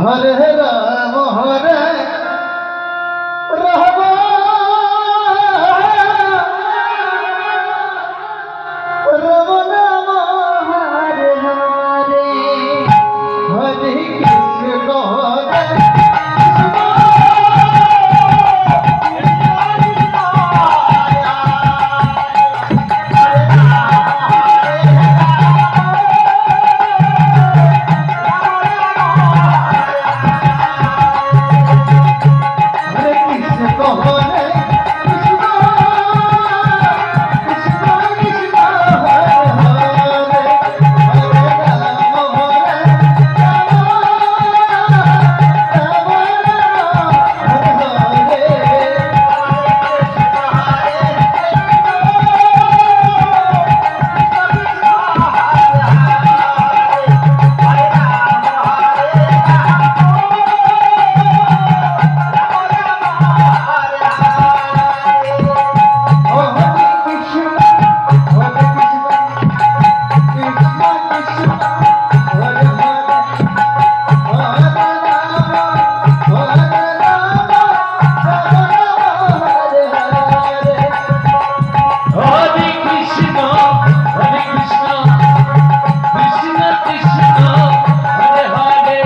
হরে রাম হরে রাম রাম রাম হরে হরে হরে কৃষ্ণ হরে কৃষ্ণ কৃষ্ণ হরে হরে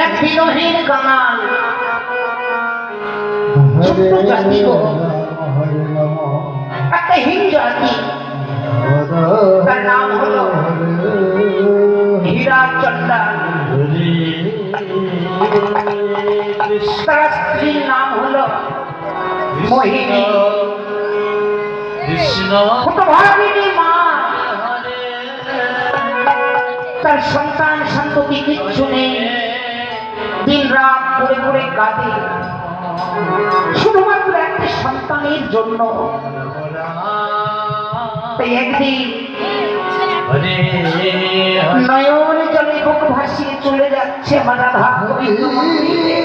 এক বিরোহীর গান ছোট্ট জাতি গো, একটা হীন জাতি, তার নাম হলো হীরা চন্ডা, তার স্ত্রীর নাম হলো মোহিনী। হতভাগিনী মা তার সন্তান সন্ততি কিচ্ছু নেই, দিন রাত পড়ে পড়ে কাঁদে শুধুমাত্র একটা সন্তানের জন্য। তাই একদিন নয়ন জলে বুক ভাসিয়ে চলে যাচ্ছে মা রাধা গোবিন্দ মন্দিরে।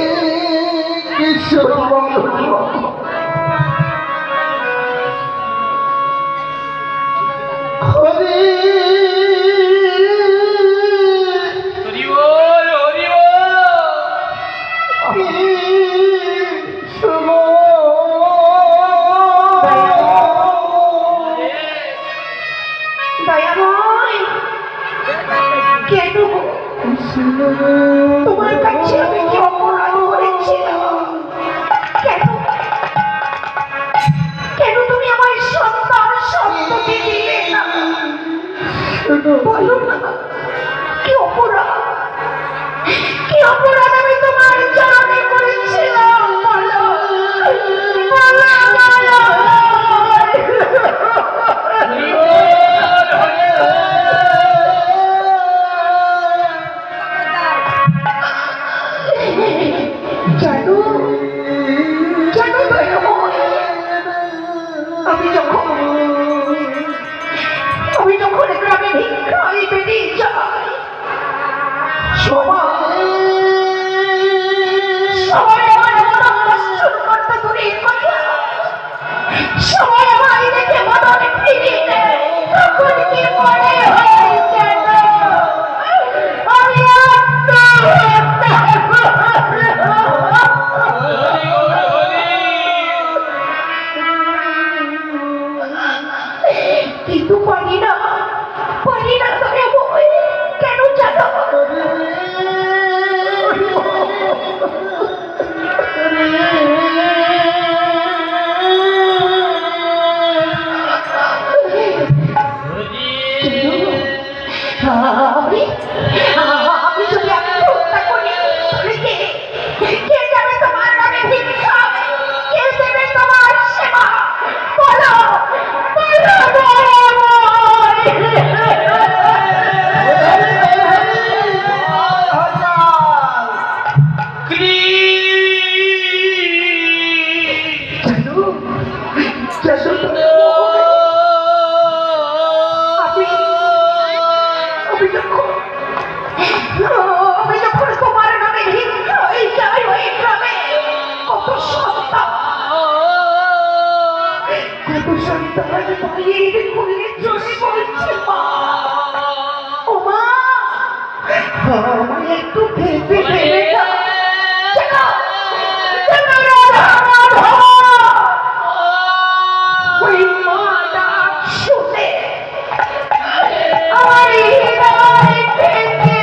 তোমার কাছে আমি কি অপরাধ করেছিলাম? কেন কেন তুমি আমার সন্তান সন্ততি দিলে না? বলো না, কি অপরাধ, কি অপরাধ আমি তোমার চরণে করেছিলাম? বলো বলো বলো। জানো জানো দয়াময়, আমি যখন গ্রামে ভিক্ষায় বেরিয়ে যাই, সবাই আমার মনোকষ্ট করতে দূরের কথা, সবাই আমায় দেখে মদন ফিরিয়ে নেয়। তখন কি মনে হয় যেন আমি কিন্তু পারি না দয়াময়। কেন জানো? আমি যদি আত্মহত্যা করি, তাহলে কে যাবে তোমার নামে ভিক্ষায়? কে দেবে তোমার সেবা? বলো বলো আমি যখন তোমার নামে ভিক্ষায় যাই ওই গ্রামে, কত সন্তান ভাইয়ের কোলে চলে বলছে, মা ও মা, আমায় একটু ভেবে ভেবে না। ওই মা ডাক শুনে আমার হৃদয় ভেঙে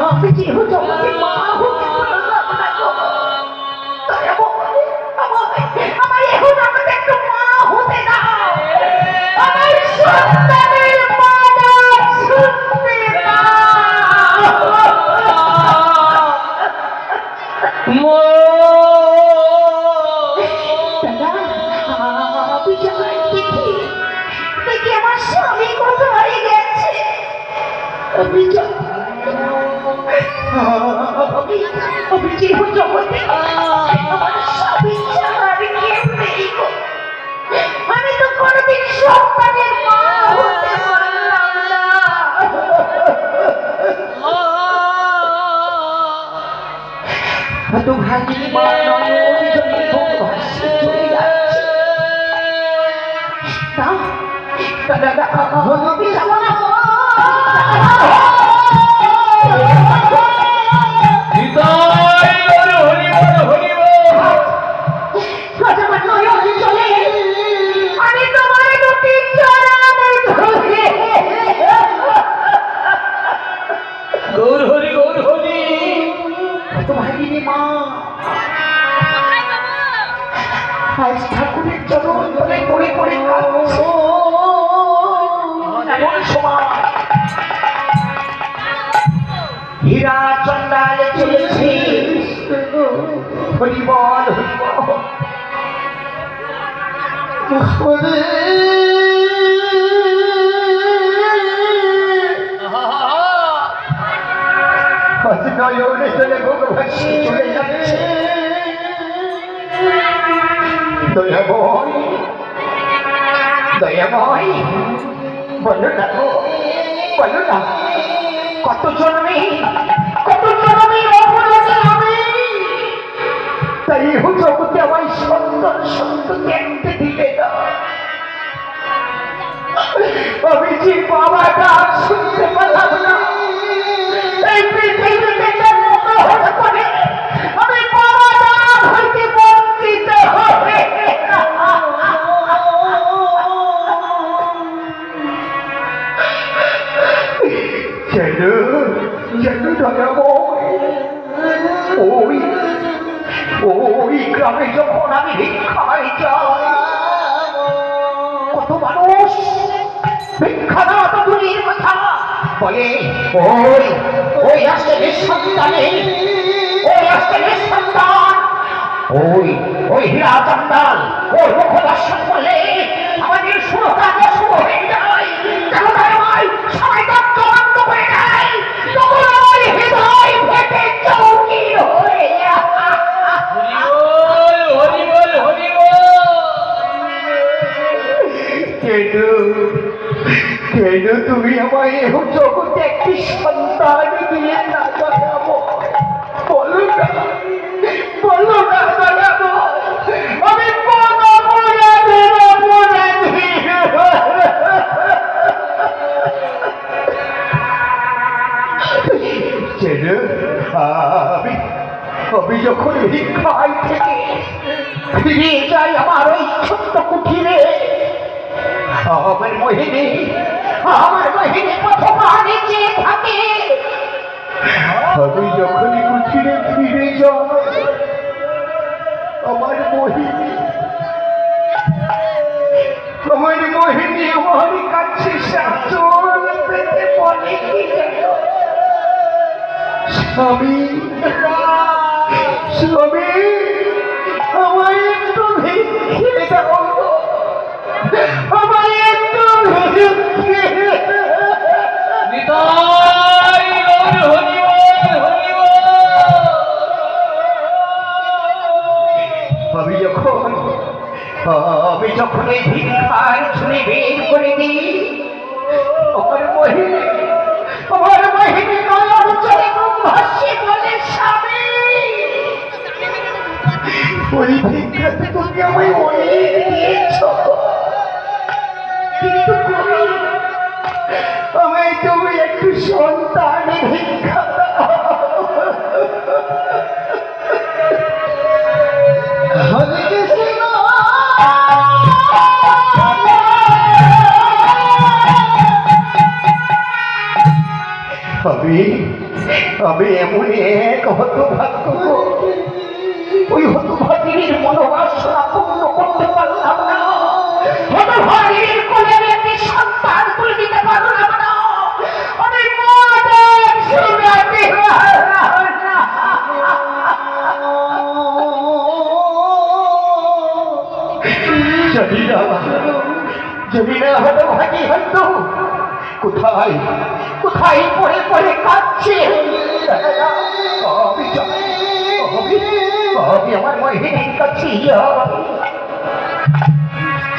আমি যেহেতু আমাকে মা হতে পারলাম না গো, তাই আমায় এখন আমাকে একটু মা হতে দাও। আমার সন্তানের মা ডাক শুনতে আমি যাই দেখি আমার স্বামী কোথায় গেছে। আমি যেহেতু জগতে আমার স্বামী ছাড়া আর কেউ নেই গো। আমি তো কোনোদিন সন্তানের মা হতে পারলাম না। তো ভাই মা নয়, অভিযোগে ভোগবাসী চলে যাচ্ছে। আমি যাবো না। আমি তোমার দুটি চরণে ধরে গৌর হরি ভাগিনী মা, আজ ঠাকুরের চরণ ধরে পড়ে পড়ে কাঁদছে। এমন সময় হীরা চন্ডাল চলেছে। হরিবল নয়নে চলে ভোগবাসী চলে যাচ্ছে। দয়াময় বলো না গো, বলো না, কত জন্মে অপরাধী আমি, তাই জগতে আমায় সন্তান সন্ততি একটা দিলে না। আমি যে বাবাটা শুনতে পারলাম না, এই পৃথিবীতে জন্ম গ্রহণ করে আমি বাবা হইতে বন্ধ ওই ওই গ্রামে যখন আমি ভিক্ষায় যাই, কত মানুষ ভিক্ষা দেওয়া তো দূরের কথা বলে, ওই ওই আসছে নিঃসন্তানে, ওই আসছে নিঃসন্তান, ওই ওই হীরা চন্দাল ওর মুখ দর্শন করলে আমাদের সুরকার্য শুরু হয়ে যায়, সবাই দত্ত বন্ধ হয়ে যায়, তখন ওই হৃদয় ফেটে চৌকির হয়ে যায়। হরি বল হরি বল। কেন কেন তুমি আমায় এ জগতে একটি সন্তান দিয়ে না জানাবো? বলো না, বলো না জানাবো। আমি আমি যখন ভিক্ষায় থেকে ফিরে যাই আমার ওই ছোট্ট কুঠিরে, আমার মোহিনী প্রথমে চেয়ে থাকে। আমি যখনই কুঠিরে ফিরে যাই, আমার মোহিনী আমার কাছে শাসন পেতে বলে কি স্বামী, স্বামী আমায় একটু ভিক্ষে দাও, আমায় একটু ভিক্ষে। নিতাই গৌর হরি বল হরি বল। আমি যখন এই ভিক্ষার ছুরি বের করে দিই, আমার মোহিনী নয়ন চলে ভাসিয়ে বলে স্বামী, ওই ভিক্ষাতে তুমি আমায় অনেক দিয়েছ, কিন্তু আমায় তুমি একটু সন্তান ভিক্ষা দাও। আমি এমন এক হতভাগ্য, ওই হতভাগিনীর মনোবাসনা পূর্ণ করতে পারলাম না, হতভাগিনীর কোলে আমি একটি সন্তান তুলে দিতে পারলাম না। আমি যদি না হতভাগী হয়তো কোথায় কোথায় পড়ে পড়ে কাঁদছে। আমি আমার মোহিনীর কাছে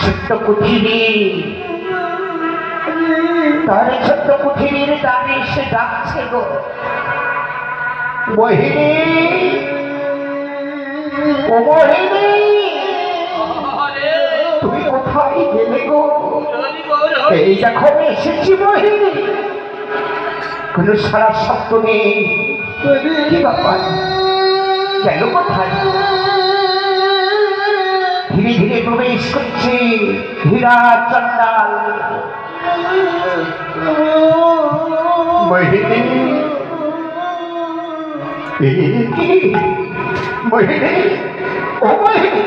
ছোট্ট কুঠিরি, তার ছোট্ট কুঠিরির দ্বারে এসে ডাকছে গো, মোহিনী, ও মোহিনী, তুমি কোথায় গেলে গো? এই দেখো আমি এসেছি মোহিনী। কোনো সারা শব্দ নেই, কি ব্যাপার, গেল কোথায়? ধীরে ধীরে প্রবেশ করছে হীরা চন্দাল। মোহিনী, মোহিনী, ও মোহিনী,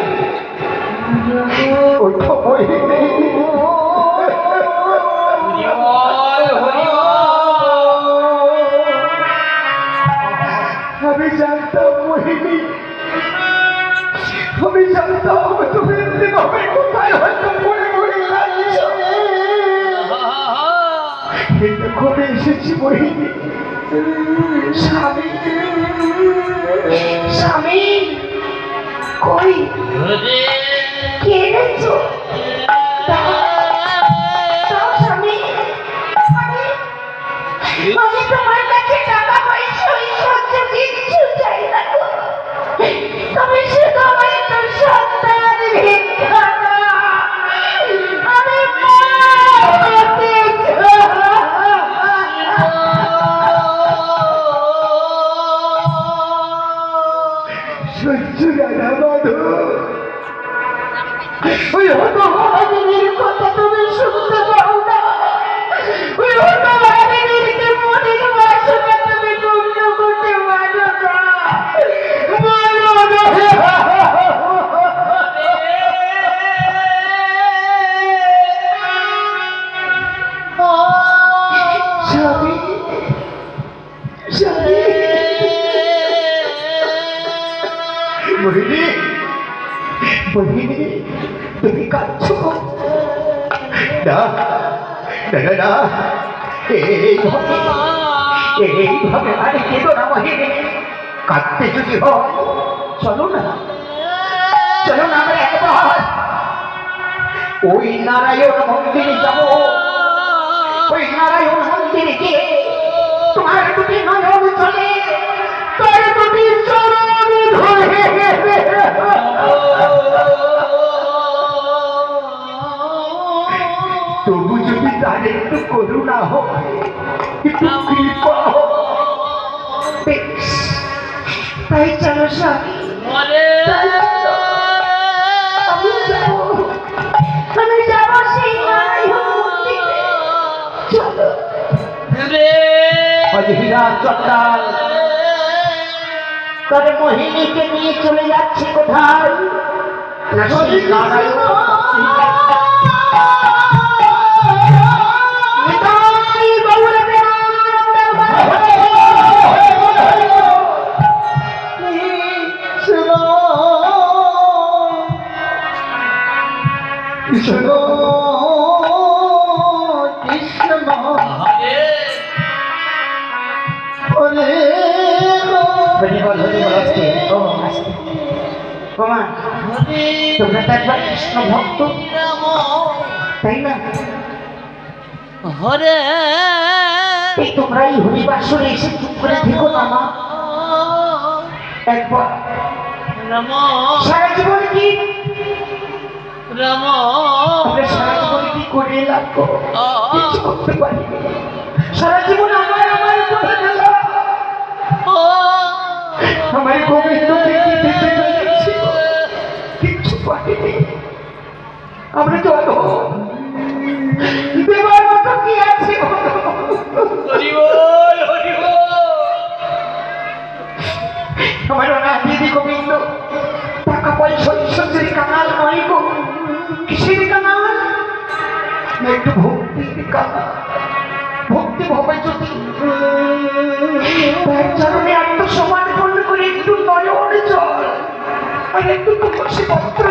ওঠো মোহিনী। আমি জানতাম মোহিনী, আমি জানতাম তুমি এমনিভাবে কোথায় হয়তো পড়ে পড়ে যাচ্ছ। দেখো আমি এসেছি মোহিনী। স্বামী, স্বামী কই, কে এনেছো? স্বামী, আমি তোমার কাছে টাকা পয়সা ঐশ্বর্য কিচ্ছু চাই না, তুমি শুধু আমার একটু সন্তান ভিক্ষা দাও। আমি সহ্য রাধা বাধু, ওই হতভাগিনীর কথা তুমি শুনতে পাও না, ওই হতভাগিনীর মনের বাসনা মোহিনী মোহিনী তুমি কাঁদছ না না না না এইভাবে আর কেঁদো না মোহিনী কাঁদতে যদি হয় চলো না আমরা একবার ওই নারায়ণ মন্দিরে যাব ওই নারায়ণ মন্দিরে গিয়ে তোমার দুটি নয়ন চলে তোর দুটি চরণ ধরে তবু যদি তার একটু করুণা হয় একটু কৃপা হয়, বেশ, তাই চলো স্বামী আমি যাবো সেই নারায়ণ মন্দিরে। চলো হীরা চন্ডাল তোর মোহিনীকে নিয়ে চলে যাচ্ছে কোথায় না সেই নারায়ণ কৃষ্ণ কৃষ্ণ তোমরা তো একবার কৃষ্ণ ভক্ত তাই না হরে এই তোমরা এই হরিবাসরে এসে চুপ করে থেকো না মা একবার রাম সারা জীবন কি রাম আমরা সারা জীবন কি করে এলাম গো? কিছু করতে পারি সারা জীবন আমার করে গেলাম আমার গোবিন্দকে কি দিতে পেরেছি কিচ্ছু পারিনি আমরা তো দেবার মতো কি আছে হরি বল হরি বল আমার দিদি গোবিন্দ টাকা পয়সা ঐশ্বর্যের কানাল নয় গো কিসের কানাল না একটু ভক্তির কানাল ভক্তি ভবে যদি তার চরণে আত্মসমর্পণ করে একটু নয়ন জল আর একটু তুলসী পত্র